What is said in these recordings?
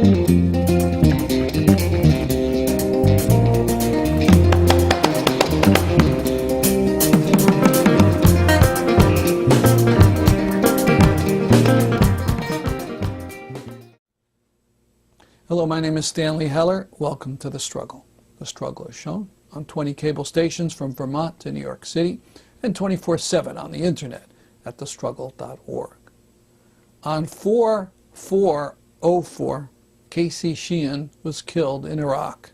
Hello, my name is Stanley Heller. Welcome to The Struggle. The Struggle is shown on 20 cable stations from Vermont to New York City and 24/7 on the internet at thestruggle.org. On 4/4/04, Casey Sheehan was killed in Iraq.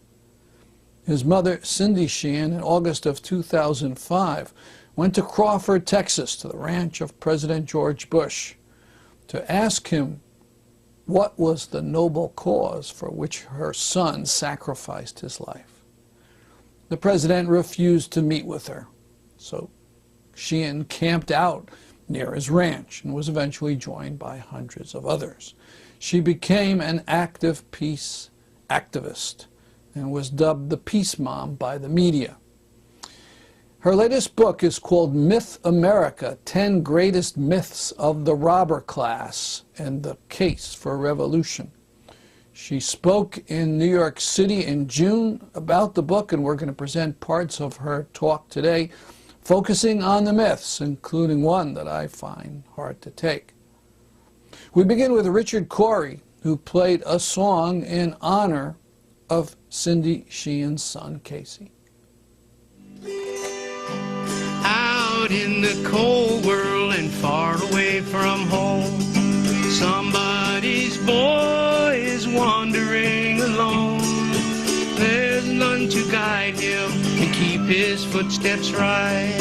His mother, Cindy Sheehan, in August of 2005, went to Crawford, Texas, to the ranch of President George Bush to ask him what was the noble cause for which her son sacrificed his life. The president refused to meet with her, so Sheehan camped out near his ranch and was eventually joined by hundreds of others. She became an active peace activist and was dubbed the Peace Mom by the media. Her latest book is called Myth America, 10 Greatest Myths of the Robber Class and the Case for Revolution. She spoke in New York City in June about the book, and we're going to present parts of her talk today, focusing on the myths, including one that I find hard to take. We begin with Richard Corey, who played a song in honor of Cindy Sheehan's son, Casey. Out in the cold world and far away from home, somebody's boy is wandering alone. There's none to guide him and keep his footsteps right.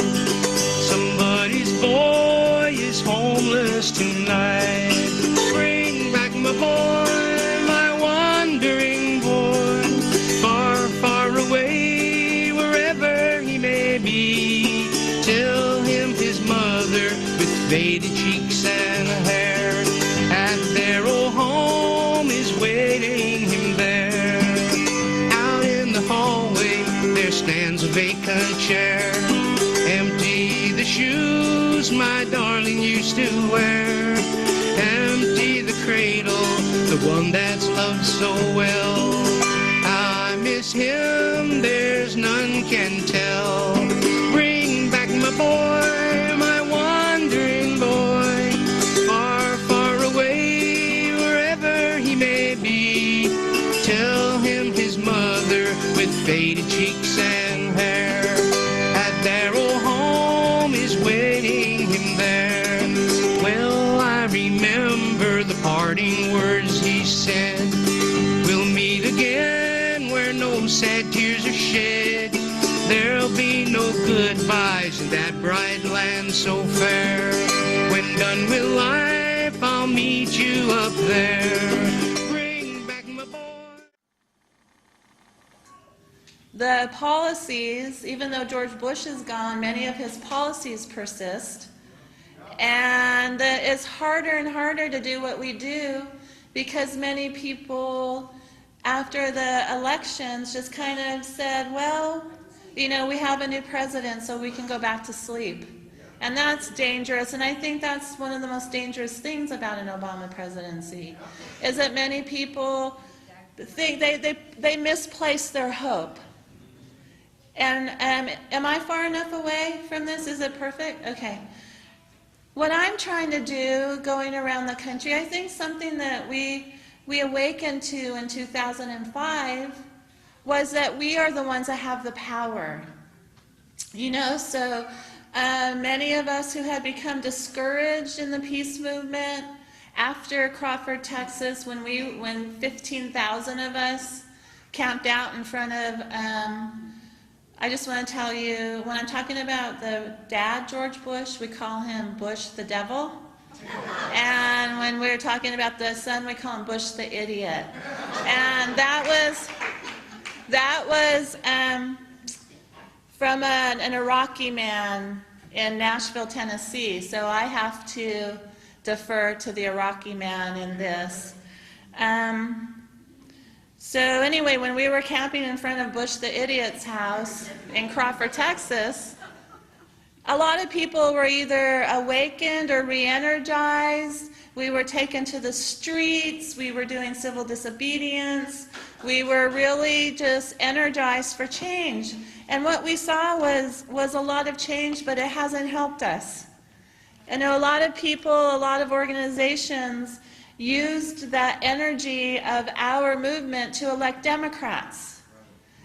Somebody's boy is homeless tonight. Bring back my boy, my wandering boy, far, far away, wherever he may be. Tell him his mother with faded cheeks and hair at their old home is waiting him there. Out in the hallway there stands a vacant chair. Empty the shoes my darling used to wear. Empty the cradle, the one that's loved so well. I miss him, there's none can tell. Bring back my boy, my wandering boy, far, far away, wherever he may be. Tell him his mother with faded cheeks and hair at their old home is waiting him there. Well, I remember the parting words he said. We'll meet again where no sad tears are shed. There'll be no goodbyes in that bright land so fair. When done with life, I'll meet you up there. Bring back my boy. The policies, even though George Bush is gone, many of his policies persist. And it's harder and harder to do what we do because many people, after the elections, just kind of said, well, you know, we have a new president, so we can go back to sleep. And that's dangerous, and I think that's one of the most dangerous things about an Obama presidency, is that many people think they misplace their hope. And am I far enough away from this? Is it perfect? Okay. What I'm trying to do, going around the country, I think something that we awakened to in 2005 was that we are the ones that have the power. You know, so many of us who had become discouraged in the peace movement after Crawford, Texas, when 15,000 of us camped out in front of, I just want to tell you, when I'm talking about the dad, George Bush, we call him Bush the devil. And when we're talking about the son, we call him Bush the idiot. And that was from an Iraqi man in Nashville, Tennessee. So I have to defer to the Iraqi man in this. So anyway, when we were camping in front of Bush the idiot's house in Crawford, Texas, a lot of people were either awakened or re-energized We were taken to the streets. We were doing civil disobedience. We were really just energized for change. And what we saw was a lot of change, but it hasn't helped us. I know a lot of people, a lot of organizations used that energy of our movement to elect Democrats.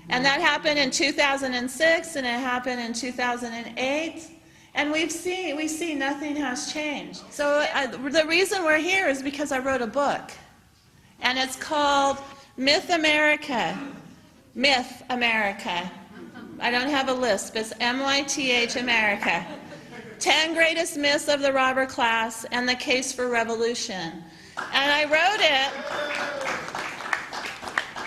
And that happened in 2006, and it happened in 2008. And we see nothing has changed. So the reason we're here is because I wrote a book. And it's called Myth America. Myth America. I don't have a list, but it's M-Y-T-H America. 10 Greatest Myths of the Robber Class and the Case for Revolution. And I wrote it.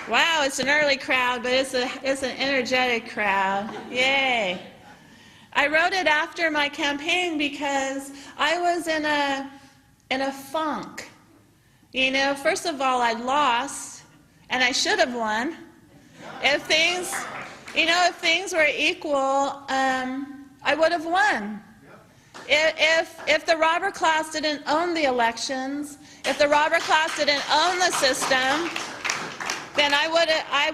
Wow, it's an early crowd, but it's an energetic crowd. Yay. I wrote it after my campaign because I was in a funk. You know, first of all, I lost, and I should have won. If things were equal, I would have won. If the robber class didn't own the elections, if the robber class didn't own the system, then I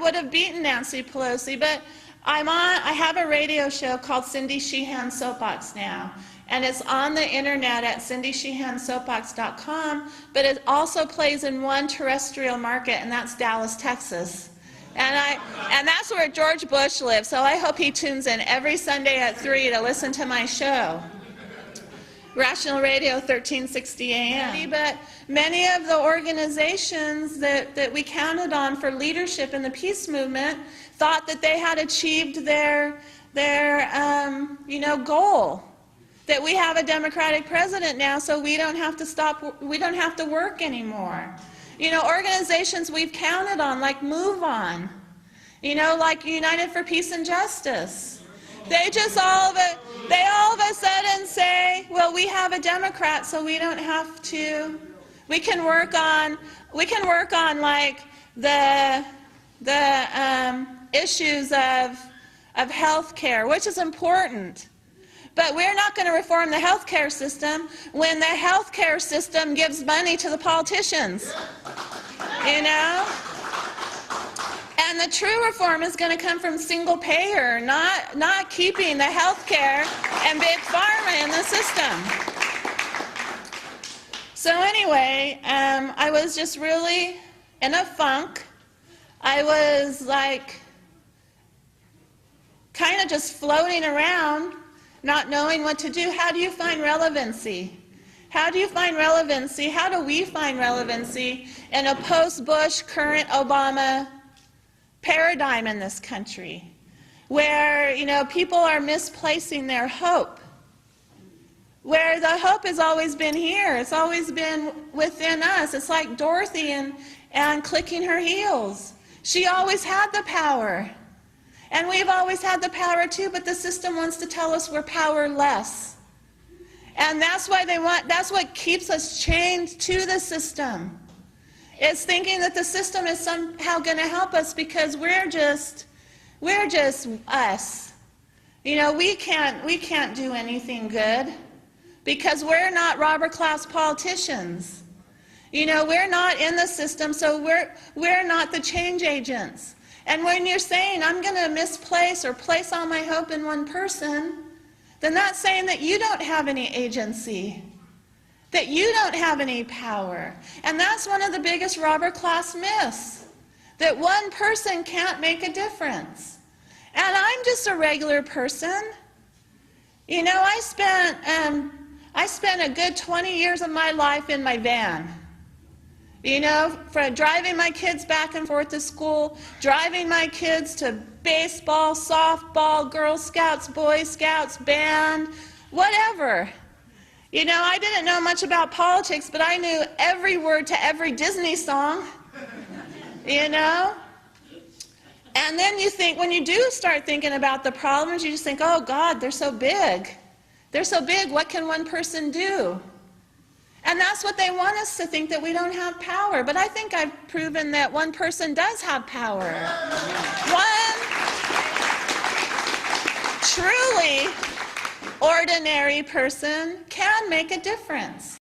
would have beaten Nancy Pelosi. But I have a radio show called Cindy Sheehan Soapbox now, and it's on the internet at cindysheehansoapbox.com, but it also plays in one terrestrial market, and that's Dallas, Texas. And that's where George Bush lives, so I hope he tunes in every Sunday at 3 to listen to my show. Rational Radio 1360 AM. But many of the organizations that we counted on for leadership in the peace movement thought that they had achieved their goal. That we have a Democratic president now, so we don't have to work anymore. You know, organizations we've counted on, like Move On, you know, like United for Peace and Justice. They just all of a sudden say, well, we have a Democrat, so we don't have to. We can work on like the issues of health care, which is important. But we're not going to reform the health care system when the health care system gives money to the politicians, you know? And the true reform is going to come from single payer, not keeping the health care and big pharma in the system. So anyway, I was just really in a funk. I was like kind of just floating around, not knowing what to do. How do you find relevancy? How do you find relevancy? How do we find relevancy in a post-Bush, current Obama paradigm in this country, where, you know, people are misplacing their hope, where the hope has always been here. It's always been within us. It's like Dorothy and clicking her heels. She always had the power. And we've always had the power too, but the system wants to tell us we're powerless. And that's what keeps us chained to the system. It's thinking that the system is somehow going to help us because we're just us. You know, we can't do anything good because we're not robber class politicians. You know, we're not in the system, so we're not the change agents. And when you're saying, I'm going to misplace or place all my hope in one person, then that's saying that you don't have any agency, that you don't have any power. And that's one of the biggest robber class myths, that one person can't make a difference. And I'm just a regular person. You know, I spent a good 20 years of my life in my van. You know, for driving my kids back and forth to school, driving my kids to baseball, softball, Girl Scouts, Boy Scouts, band, whatever. You know, I didn't know much about politics, but I knew every word to every Disney song, you know? And then you think, when you do start thinking about the problems, you just think, oh God, they're so big. They're so big, what can one person do? And that's what they want us to think, that we don't have power. But I think I've proven that one person does have power. One truly ordinary person can make a difference.